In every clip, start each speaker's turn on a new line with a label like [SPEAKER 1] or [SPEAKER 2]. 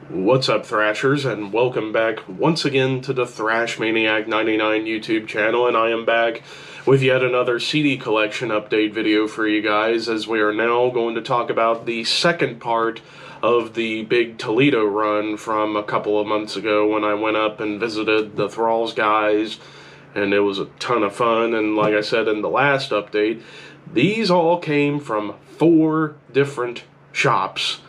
[SPEAKER 1] What's up, Thrashers, and welcome back once again to the Thrash Maniac 99 YouTube channel, and I am back with yet another CD collection update video for you guys, as we are now going to talk about the second part of the big Toledo run from a couple of months ago when I went up and visited the Thralls guys, and it was a ton of fun. And like I said in the last update, these all came from 4 different shops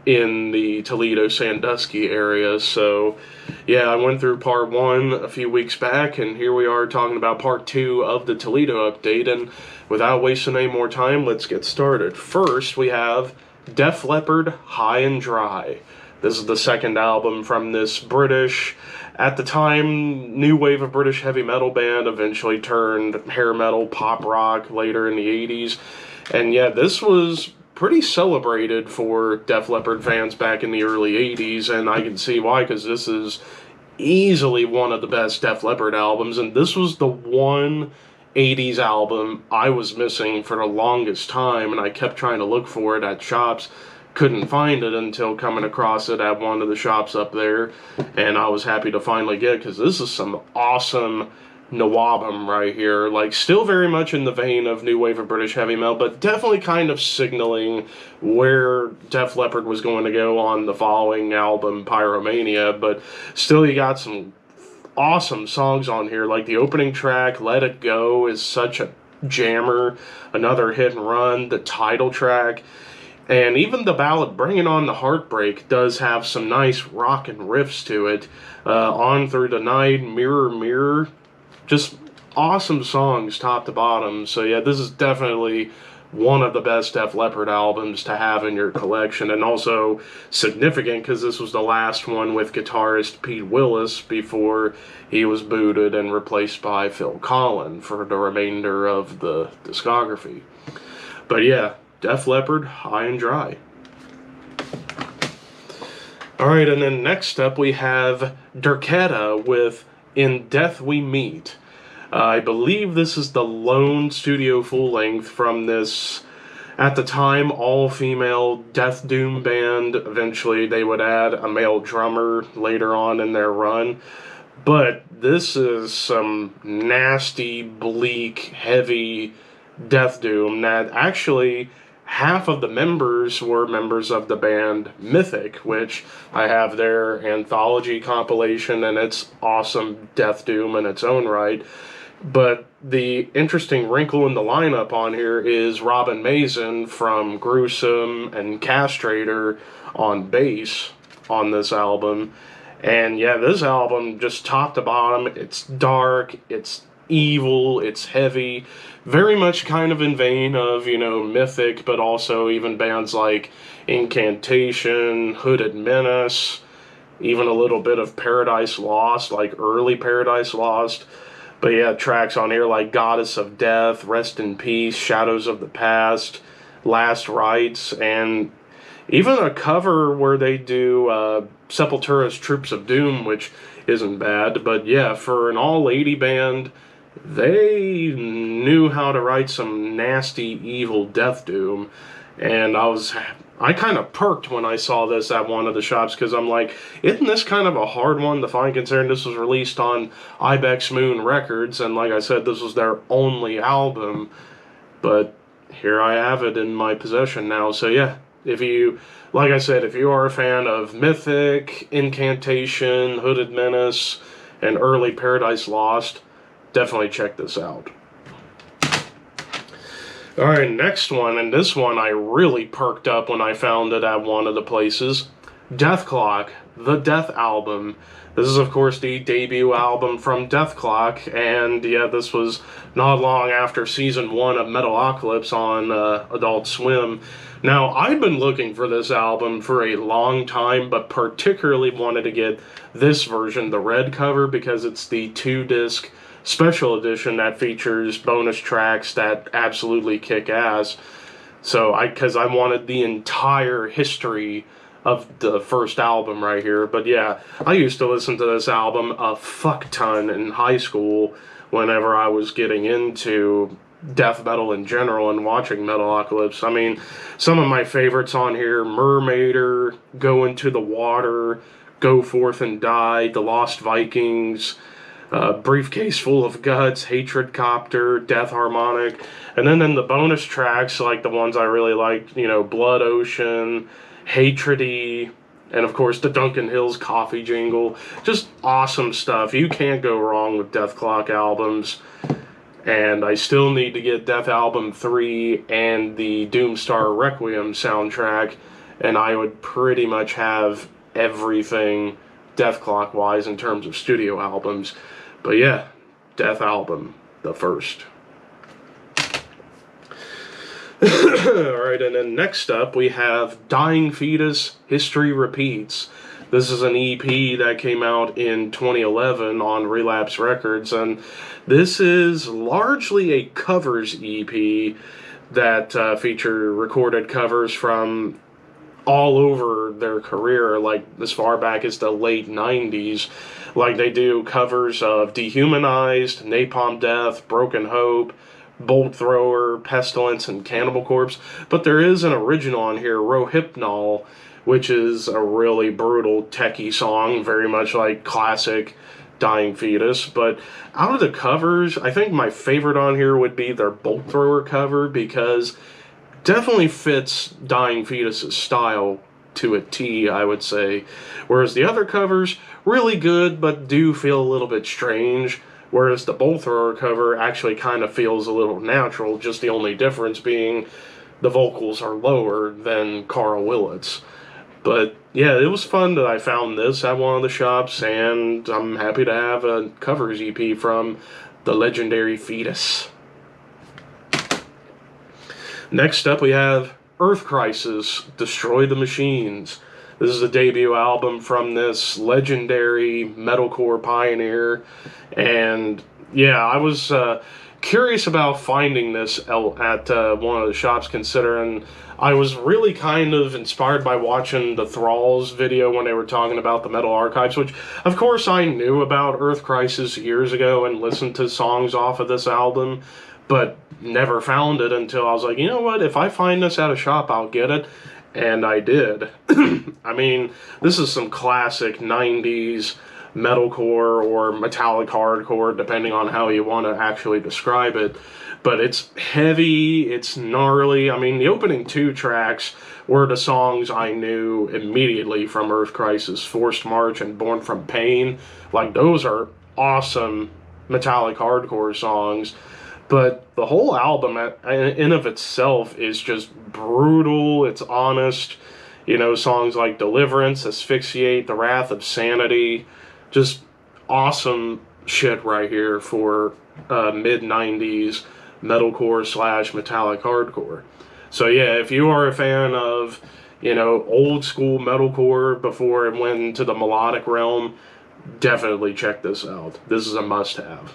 [SPEAKER 1] in the Toledo Sandusky area. So yeah, I went through part 1 a few weeks back, and here we are talking about part 2 of the Toledo update. And without wasting any more time, let's get started. First, we have Def Leppard, High and Dry. This is the second album from this British, at the time, new wave of British heavy metal band, eventually turned hair metal, pop rock later in the 80s. And yeah, this was pretty celebrated for Def Leppard fans back in the early 80s, and I can see why, because this is easily one of the best Def Leppard albums, and this was the one 80s album I was missing for the longest time, and I kept trying to look for it at shops, couldn't find it until coming across it at one of the shops up there, and I was happy to finally get it, because this is some awesome Nawabum right here, like still very much in the vein of new wave of British heavy metal, but definitely kind of signaling where Def Leppard was going to go on the following album, Pyromania. But still, you got some awesome songs on here, like the opening track, Let It Go, is such a jammer, another hit and run, the title track, and even the ballad Bringing On the Heartbreak does have some nice rockin' riffs to it. On Through the Night, Mirror Mirror, just awesome songs top to bottom. So yeah, this is definitely one of the best Def Leppard albums to have in your collection, and also significant because this was the last one with guitarist Pete Willis before he was booted and replaced by Phil Collen for the remainder of the discography. But yeah, Def Leppard, High and Dry. Alright, and then next up we have Derketa with In Death We Meet. I believe this is the lone studio full-length from this, at the time, all-female death doom band. Eventually they would add a male drummer later on in their run. But this is some nasty, bleak, heavy death doom that actually half of the members were members of the band Mythic, which I have their anthology compilation, and it's awesome death doom in its own right. But the interesting wrinkle in the lineup on here is Robin Mason from Gruesome and Castrator on bass on this album. And yeah, this album, just top to bottom, it's dark, it's evil, it's heavy, very much kind of in vein of, you know, Mythic, but also even bands like Incantation, Hooded Menace, even a little bit of Paradise Lost, like early Paradise Lost. But yeah, tracks on here like Goddess of Death, Rest in Peace, Shadows of the Past, Last Rites, and even a cover where they do Sepultura's Troops of Doom, which isn't bad. But yeah, for an all-lady band, they knew how to write some nasty, evil death doom. And I kind of perked when I saw this at one of the shops, because I'm like, isn't this kind of a hard one to find, considering this was released on Ibex Moon Records, and like I said, this was their only album. But here I have it in my possession now. So yeah, like I said, if you are a fan of Mythic, Incantation, Hooded Menace, and early Paradise Lost, definitely check this out. Alright, next one, and this one I really perked up when I found it at one of the places. Dethklok, the Death Album. This is, of course, the debut album from Dethklok, and yeah, this was not long after Season 1 of Metalocalypse on Adult Swim. Now, I'd been looking for this album for a long time, but particularly wanted to get this version, the red cover, because it's the 2-disc special edition that features bonus tracks that absolutely kick ass. So because I wanted the entire history of the first album right here. But yeah, I used to listen to this album a fuck ton in high school whenever I was getting into death metal in general and watching Metalocalypse. I mean, some of my favorites on here: Mermaider, Go Into the Water, Go Forth and Die, The Lost Vikings, Briefcase Full of Guts, Hatred Copter, Death Harmonic. And then in the bonus tracks, like the ones I really liked, you know, Blood Ocean, Hatredy, and of course the Duncan Hills Coffee Jingle. Just awesome stuff. You can't go wrong with Dethklok albums. And I still need to get Dethalbum 3 and the Doomstar Requiem soundtrack, and I would pretty much have everything Dethklok wise in terms of studio albums. But yeah, Dethalbum, the first. Alright, and then next up we have Dying Fetus, History Repeats. This is an EP that came out in 2011 on Relapse Records, and this is largely a covers EP that feature recorded covers from all over their career, like as far back as the late 90s. Like they do covers of Dehumanized, Napalm Death, Broken Hope, Bolt Thrower, Pestilence, and Cannibal Corpse. But there is an original on here, Rohypnol, which is a really brutal, techie song, very much like classic Dying Fetus. But out of the covers, I think my favorite on here would be their Bolt Thrower cover, because definitely fits Dying Fetus's style to a T, I would say. Whereas the other covers, really good, but do feel a little bit strange. Whereas the Bolt Thrower cover actually kind of feels a little natural, just the only difference being the vocals are lower than Carl Willett's. But yeah, it was fun that I found this at one of the shops, and I'm happy to have a covers EP from the legendary Fetus. Next up we have Earth Crisis, Destroy the Machines. This is the debut album from this legendary metalcore pioneer, and yeah, I was curious about finding this at one of the shops, considering I was really kind of inspired by watching the Thralls video when they were talking about the Metal Archives, which of course I knew about Earth Crisis years ago and listened to songs off of this album, but never found it until I was like, you know what, if I find this at a shop, I'll get it. And I did. I mean, this is some classic 90s metalcore or metallic hardcore, depending on how you want to actually describe it. But it's heavy, it's gnarly. I mean, the opening two tracks were the songs I knew immediately from Earth Crisis, Forced March and Born from Pain. Like, those are awesome metallic hardcore songs. But the whole album in of itself is just brutal, it's honest. You know, songs like Deliverance, Asphyxiate, The Wrath of Sanity. Just awesome shit right here for mid-90s metalcore / metallic hardcore. So yeah, if you are a fan of, you know, old school metalcore before it went into the melodic realm, definitely check this out. This is a must-have.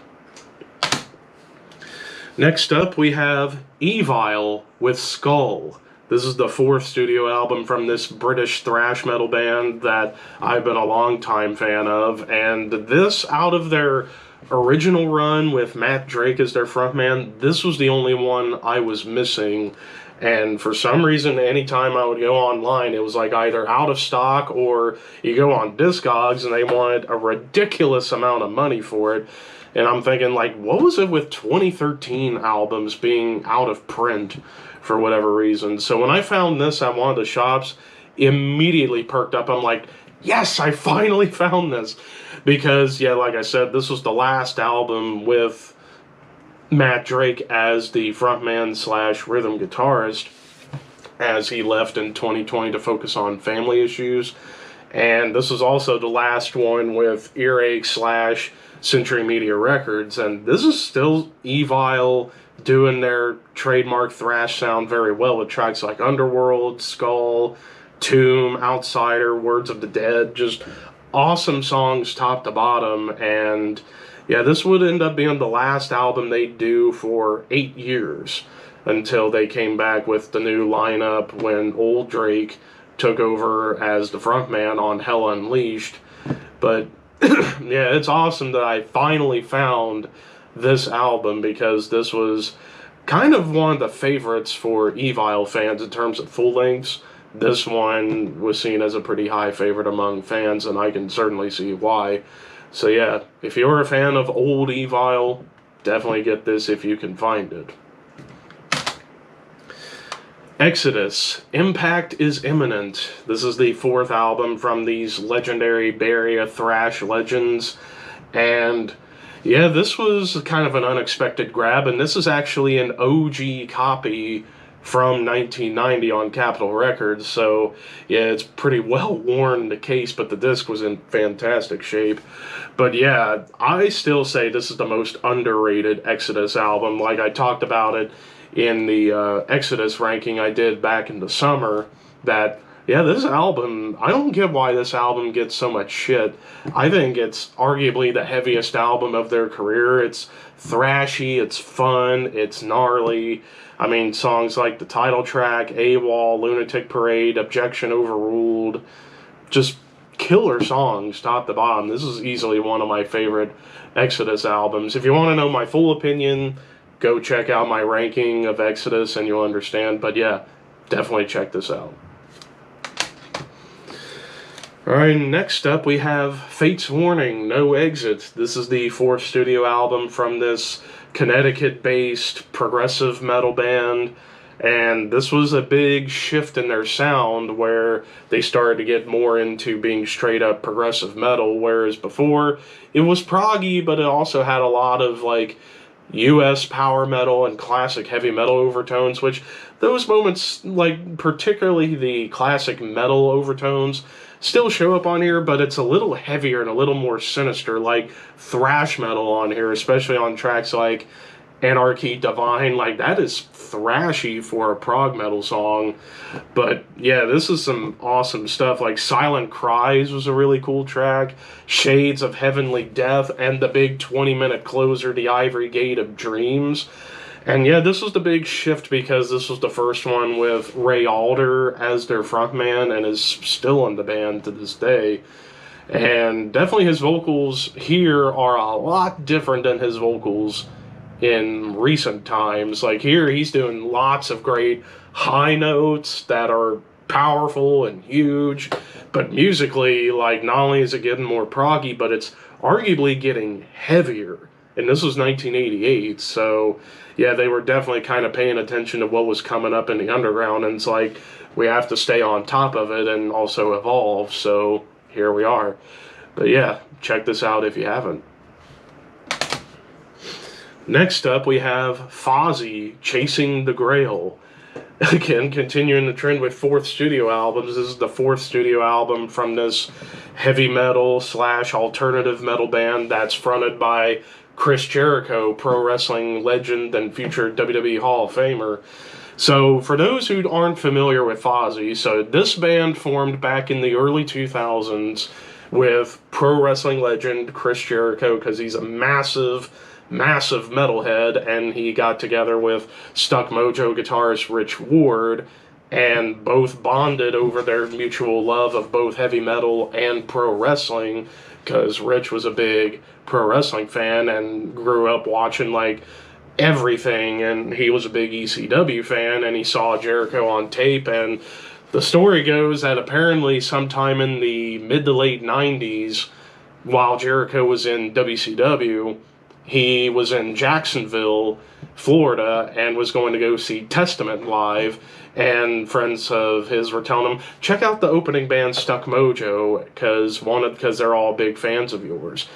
[SPEAKER 1] Next up, we have Evile with Skull. This is the fourth studio album from this British thrash metal band that I've been a long time fan of, and this, out of their original run with Matt Drake as their frontman, this was the only one I was missing. And for some reason, anytime I would go online, it was like either out of stock or you go on Discogs and they wanted a ridiculous amount of money for it. And I'm thinking, like, what was it with 2013 albums being out of print for whatever reason? So when I found this at one of the shops, immediately perked up. I'm like, yes, I finally found this. Because, yeah, like I said, this was the last album with Matt Drake as the frontman / rhythm guitarist, as he left in 2020 to focus on family issues. And this was also the last one with Earache / Century Media Records, and this is still Evile doing their trademark thrash sound very well with tracks like Underworld, Skull, Tomb, Outsider, Words of the Dead, just awesome songs top to bottom. And yeah, this would end up being the last album they do for 8 years until they came back with the new lineup when old Drake took over as the frontman on Hell Unleashed. But yeah, it's awesome that I finally found this album, because this was kind of one of the favorites for Evile fans in terms of full lengths. This one was seen as a pretty high favorite among fans, and I can certainly see why. So yeah, if you're a fan of old Evile, definitely get this if you can find it. Exodus, Impact is Imminent. This is the 4th album from these legendary Bay Area thrash legends. And yeah, this was kind of an unexpected grab, and this is actually an OG copy from 1990 on Capitol Records. So yeah, it's pretty well worn, the case, but the disc was in fantastic shape. But yeah, I still say this is the most underrated Exodus album. Like I talked about it in the Exodus ranking I did back in the summer, that, yeah, this album, I don't get why this album gets so much shit. I think it's arguably the heaviest album of their career. It's thrashy, it's fun, it's gnarly. I mean, songs like the title track, AWOL, Lunatic Parade, Objection Overruled, just killer songs, top to bottom. This is easily one of my favorite Exodus albums. If you want to know my full opinion, go check out my ranking of Exodus and you'll understand. But yeah, definitely check this out. Alright, next up we have Fate's Warning, No Exit. This is the 4th studio album from this Connecticut-based progressive metal band. And this was a big shift in their sound where they started to get more into being straight up progressive metal, whereas before it was proggy, but it also had a lot of like US power metal and classic heavy metal overtones, which those moments, like particularly the classic metal overtones, still show up on here, but it's a little heavier and a little more sinister, like thrash metal on here, especially on tracks like Anarchy Divine. Like, that is thrashy for a prog metal song. But yeah, this is some awesome stuff. Like Silent Cries was a really cool track, Shades of Heavenly Death, and the big 20-minute closer, The Ivory Gate of Dreams. And yeah, this was the big shift because this was the first one with Ray Alder as their frontman and is still in the band to this day. And definitely his vocals here are a lot different than his vocals in recent times. Like here, he's doing lots of great high notes that are powerful and huge, but musically, like, not only is it getting more proggy, but it's arguably getting heavier. And this was 1988, so yeah, they were definitely kind of paying attention to what was coming up in the underground, and it's like, we have to stay on top of it and also evolve, so here we are. But yeah, check this out if you haven't. Next up, we have Fozzy, Chasing the Grail. Again, continuing the trend with 4th studio albums. This is the 4th studio album from this heavy metal / alternative metal band that's fronted by Chris Jericho, pro wrestling legend and future WWE Hall of Famer. So, for those who aren't familiar with Fozzy, so this band formed back in the early 2000s with pro wrestling legend Chris Jericho, because he's a massive metalhead, and he got together with Stuck Mojo guitarist Rich Ward, and both bonded over their mutual love of both heavy metal and pro wrestling, because Rich was a big pro wrestling fan and grew up watching like everything, and he was a big ECW fan, and he saw Jericho on tape. And the story goes that apparently sometime in the mid to late 90s, while Jericho was in WCW, he was in Jacksonville, Florida, and was going to go see Testament live, and friends of his were telling him, check out the opening band Stuck Mojo, because they're all big fans of yours.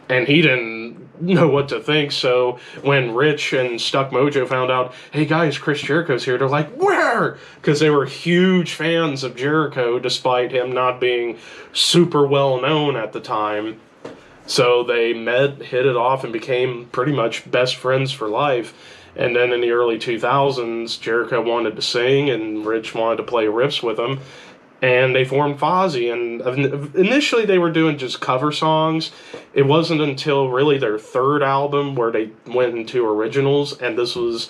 [SPEAKER 1] And he didn't know what to think, so when Rich and Stuck Mojo found out, hey guys, Chris Jericho's here, they're like, where? Because they were huge fans of Jericho, despite him not being super well known at the time. So they met, hit it off, and became pretty much best friends for life. And then in the early 2000s, Jericho wanted to sing, and Rich wanted to play riffs with him. And they formed Fozzy, and initially they were doing just cover songs. It wasn't until really their 3rd album where they went into originals, and this was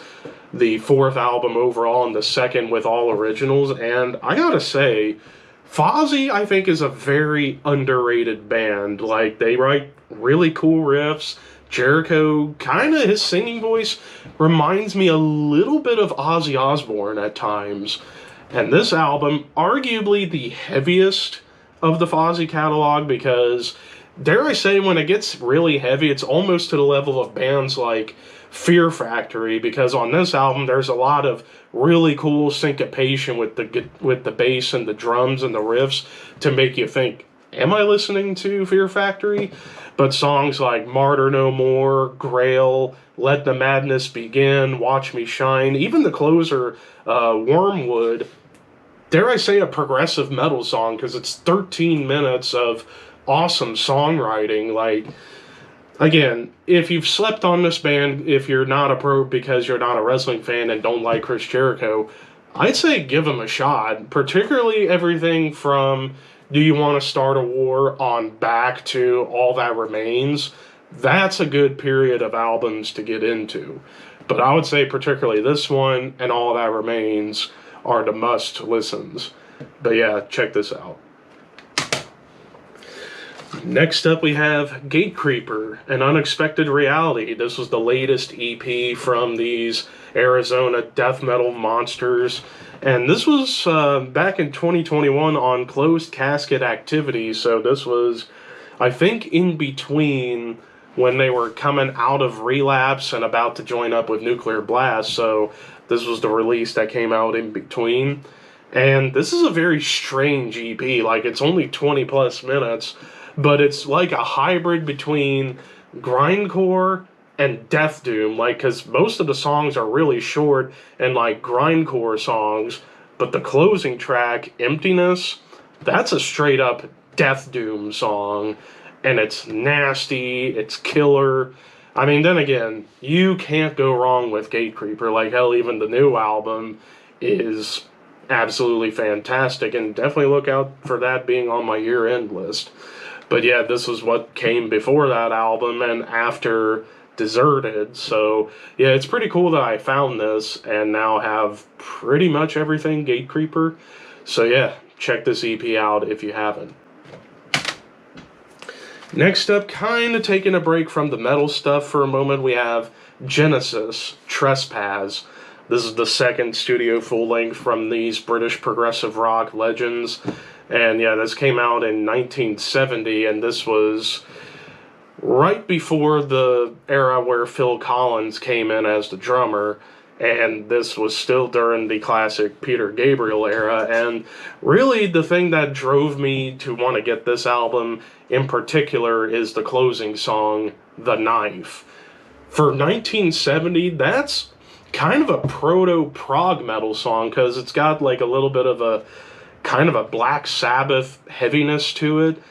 [SPEAKER 1] the 4th album overall and the 2nd with all originals. And I gotta say, Fozzy, I think, is a very underrated band. Like, they write really cool riffs, Jericho, kind of his singing voice reminds me a little bit of Ozzy Osbourne at times. And this album, arguably the heaviest of the Fozzy catalog, because, dare I say, when it gets really heavy, it's almost to the level of bands like Fear Factory, because on this album there's a lot of really cool syncopation with the bass and the drums and the riffs to make you think, am I listening to Fear Factory? But songs like Martyr No More, Grail, Let the Madness Begin, Watch Me Shine, even the closer, Wormwood, dare I say a progressive metal song, because it's 13 minutes of awesome songwriting. Like, again, if you've slept on this band, if you're not a pro because you're not a wrestling fan and don't like Chris Jericho, I'd say give him a shot. Particularly everything from Do You Want to Start a War on back to All That Remains. That's a good period of albums to get into. But I would say particularly this one and All That Remains are the must listens. But yeah, check this out. Next up we have Gatecreeper, An Unexpected Reality. This was the latest EP from these Arizona death metal monsters. And this was back in 2021 on Closed Casket Activity. So this was, I think, in between when they were coming out of Relapse and about to join up with Nuclear Blast. So this was the release that came out in between. And this is a very strange EP. Like, it's only 20 plus minutes. But it's like a hybrid between grindcore and death doom, like, because most of the songs are really short and like grindcore songs, but the closing track, Emptiness, that's a straight up death doom song, and it's nasty, it's killer. I mean, then again, you can't go wrong with Gatecreeper. Like, hell, even the new album is absolutely fantastic, and definitely look out for that being on my year-end list. But yeah, this was what came before that album and after Deserted. So yeah, it's pretty cool that I found this and now have pretty much everything Gatecreeper. So yeah, check this EP out if you haven't. Next up, kind of taking a break from the metal stuff for a moment, we have Genesis, Trespass. This is the second studio full-length from these British progressive rock legends. And yeah, this came out in 1970, and this was right before the era where Phil Collins came in as the drummer, and this was still during the classic Peter Gabriel era. And really the thing that drove me to want to get this album in particular is the closing song, The Knife. For 1970, that's kind of a proto-prog metal song, because it's got like a little bit of a kind of a Black Sabbath heaviness to it,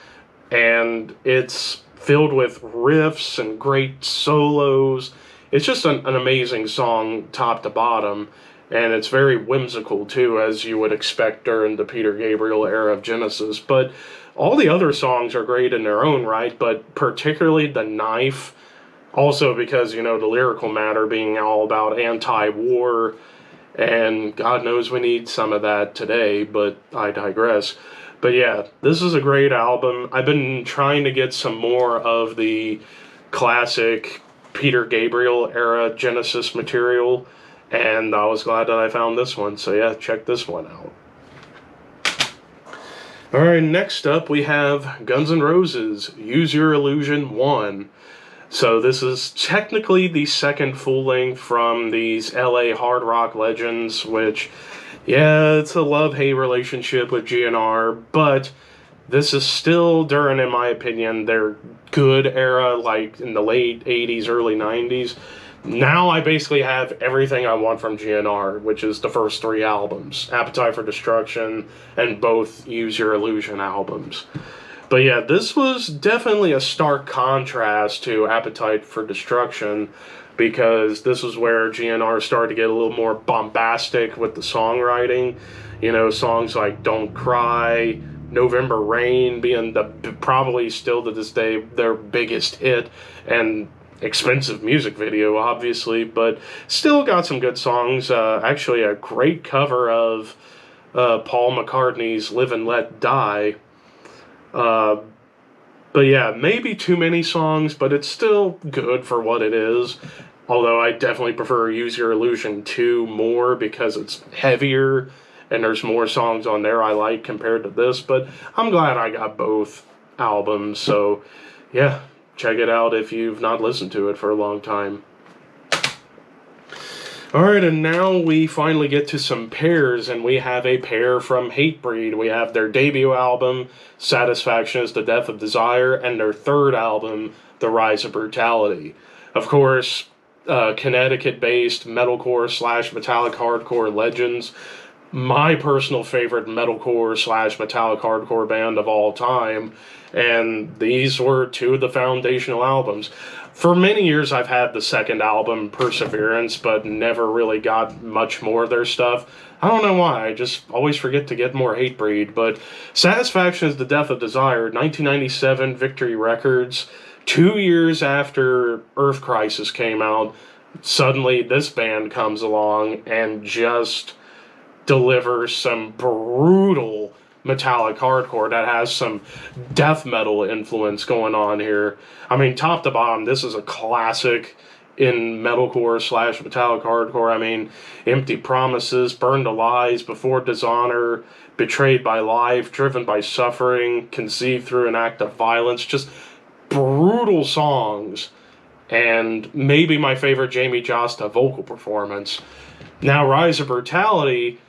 [SPEAKER 1] and it's filled with riffs and great solos. It's just an amazing song top to bottom, and it's very whimsical too, as you would expect during the Peter Gabriel era of Genesis. But all the other songs are great in their own right, but particularly The Knife, also because, you know, the lyrical matter being all about anti-war, and God knows we need some of that today, but I digress. But yeah, this is a great album. I've been trying to get some more of the classic Peter Gabriel era Genesis material, and I was glad that I found this one. So yeah, check this one out. Alright, next up we have Guns N' Roses, Use Your Illusion 1. So this is technically the second full-length from these LA hard rock legends, which, yeah, it's a love-hate relationship with GNR, but this is still during, in my opinion, their good era, like in the late 80s, early 90s. Now I basically have everything I want from GNR, which is the first three albums, Appetite for Destruction and both Use Your Illusion albums. But yeah, this was definitely a stark contrast to Appetite for Destruction, because this was where GNR started to get a little more bombastic with the songwriting. You know, songs like Don't Cry, November Rain being the probably still to this day their biggest hit, and expensive music video, obviously, but still got some good songs. Actually, a great cover of Paul McCartney's Live and Let Die. But yeah, maybe too many songs, but it's still good for what it is. Although I definitely prefer Use Your Illusion 2 more because it's heavier and there's more songs on there I like compared to this. But I'm glad I got both albums. So yeah, check it out if you've not listened to it for a long time. Alright, and now we finally get to some pairs, and we have a pair from Hatebreed. We have their debut album, Satisfaction is the Death of Desire, and their third album, The Rise of Brutality. Of course, Connecticut-based metalcore / metallic hardcore legends. My personal favorite metalcore / metallic hardcore band of all time, and these were two of the foundational albums. For many years, I've had the second album, Perseverance, but never really got much more of their stuff. I don't know why, I just always forget to get more Hatebreed, but Satisfaction is the Death of Desire, 1997, Victory Records. 2 years after Earth Crisis came out, suddenly this band comes along and just delivers some brutal metallic hardcore that has some death metal influence going on here. I mean, top to bottom, this is a classic in metalcore / metallic hardcore. I mean, Empty Promises, Burned to Lies, Before Dishonor, Betrayed by Life, Driven by Suffering, Conceived Through an Act of Violence, just brutal songs. And maybe my favorite Jamie Josta vocal performance. Now, Rise of Brutality,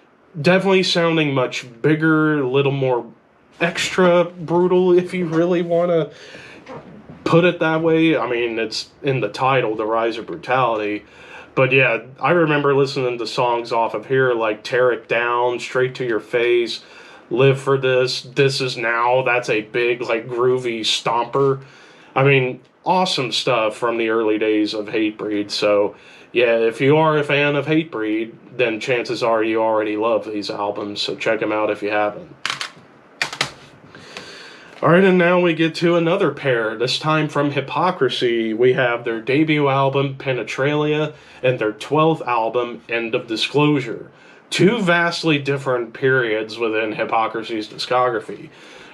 [SPEAKER 1] definitely sounding much bigger, a little more extra brutal, if you really want to put it that way. I mean, it's in the title, The Rise of Brutality. But yeah, I remember listening to songs off of here like Tear It Down, Straight to Your Face, Live for This, This Is Now. That's a big, like, groovy stomper. I mean, awesome stuff from the early days of Hatebreed. So yeah, if you are a fan of Hatebreed, then chances are you already love these albums, so check them out if you haven't. Alright, and now we get to another pair, this time from Hypocrisy. We have their debut album, Penetralia, and their 12th album, End of Disclosure. Two vastly different periods within Hypocrisy's discography.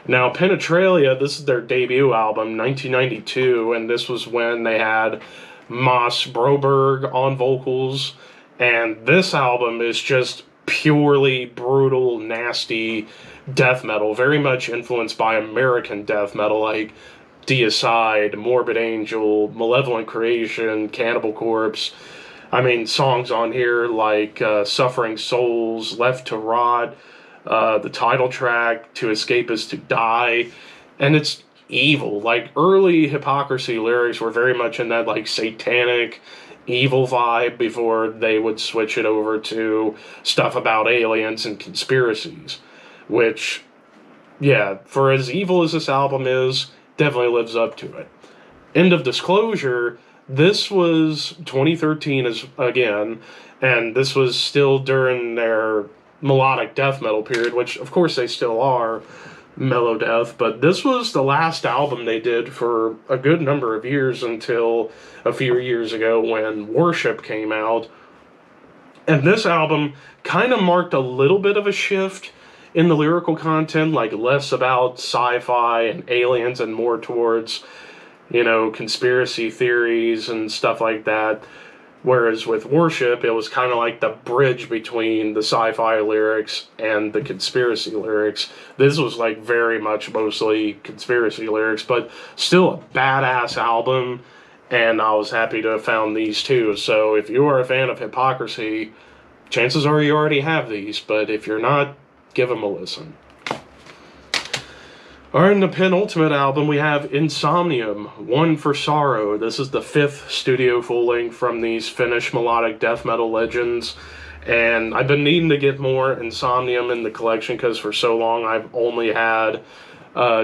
[SPEAKER 1] Now, Penetralia, this is their debut album, 1992, and this was when they had Moss Broberg on vocals, and this album is just purely brutal, nasty death metal, very much influenced by American death metal like Deicide, Morbid Angel, Malevolent Creation, Cannibal Corpse. I mean, songs on here like Suffering Souls, Left to Rot, the title track, To Escape is to Die, and it's evil. Like, early Hypocrisy lyrics were very much in that, like, satanic, evil vibe before they would switch it over to stuff about aliens and conspiracies, which, yeah, for as evil as this album is, definitely lives up to it. End of Disclosure, this was 2013 again, and this was still during their melodic death metal period, which of course they still are, mellow death, but this was the last album they did for a good number of years until a few years ago when Worship came out. And this album kind of marked a little bit of a shift in the lyrical content, like less about sci-fi and aliens and more towards, you know, conspiracy theories and stuff like that. Whereas with Worship, it was kind of like the bridge between the sci-fi lyrics and the conspiracy lyrics. This was like very much mostly conspiracy lyrics, but still a badass album, and I was happy to have found these two. So if you are a fan of Hypocrisy, chances are you already have these, but if you're not, give them a listen. Alright, in the penultimate album, we have Insomnium, One for Sorrow. This is the 5th studio full-length from these Finnish melodic death metal legends. And I've been needing to get more Insomnium in the collection because for so long I've only had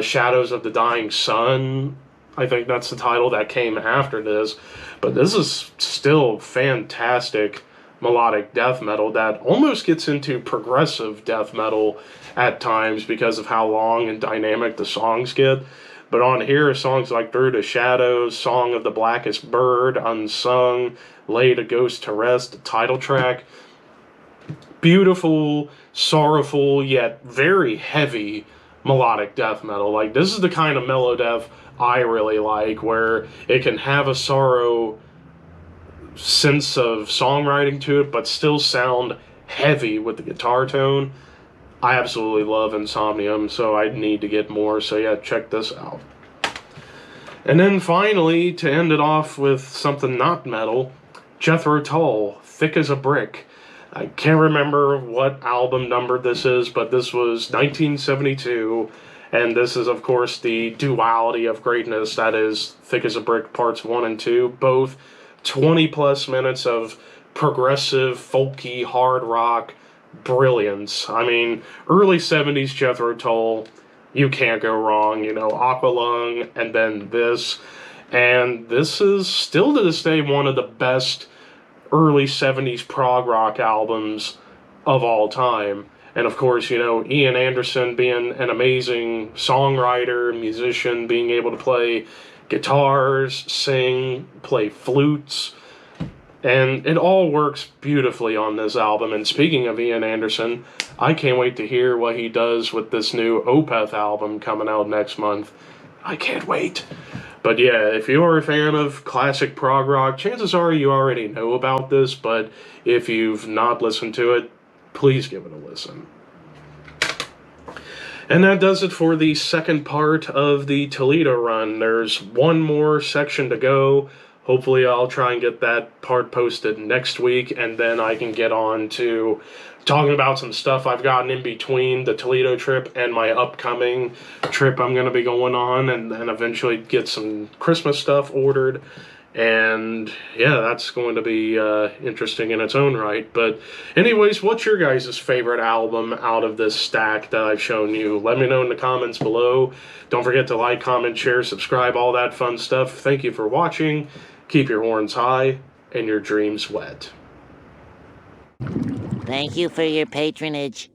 [SPEAKER 1] Shadows of the Dying Sun. I think that's the title that came after this. But this is still fantastic melodic death metal that almost gets into progressive death metal at times because of how long and dynamic the songs get. But on here, songs like Through the Shadows, Song of the Blackest Bird, Unsung, Laid a Ghost to Rest, the title track. Beautiful, sorrowful, yet very heavy melodic death metal. Like, this is the kind of mellow death I really like, where it can have a sorrow sense of songwriting to it, but still sound heavy with the guitar tone. I absolutely love Insomnium, so I need to get more, so yeah, check this out. And then finally, to end it off with something not metal, Jethro Tull, Thick as a Brick. I can't remember what album number this is, but this was 1972, and this is, of course, the duality of greatness, that is Thick as a Brick Parts 1 and 2, both 20-plus minutes of progressive, folky, hard rock brilliance. I mean, early 70s Jethro Tull, you can't go wrong, you know, Aqualung, and then this. And this is still to this day one of the best early 70s prog rock albums of all time. And of course, you know, Ian Anderson being an amazing songwriter, musician, being able to play guitars, sing, play flutes, and it all works beautifully on this album. And speaking of Ian Anderson, I can't wait to hear what he does with this new Opeth album coming out next month. I can't wait. But yeah, if you're a fan of classic prog rock, chances are you already know about this, but if you've not listened to it, please give it a listen. And that does it for the second part of the Toledo run. There's one more section to go. Hopefully I'll try and get that part posted next week, and then I can get on to talking about some stuff I've gotten in between the Toledo trip and my upcoming trip I'm going to be going on, and then eventually get some Christmas stuff ordered. And yeah, that's going to be interesting in its own right. But anyways, what's your guys' favorite album out of this stack that I've shown you? Let me know in the comments below. Don't forget to like, comment, share, subscribe, all that fun stuff. Thank you for watching. Keep your horns high and your dreams wet.
[SPEAKER 2] Thank you for your patronage.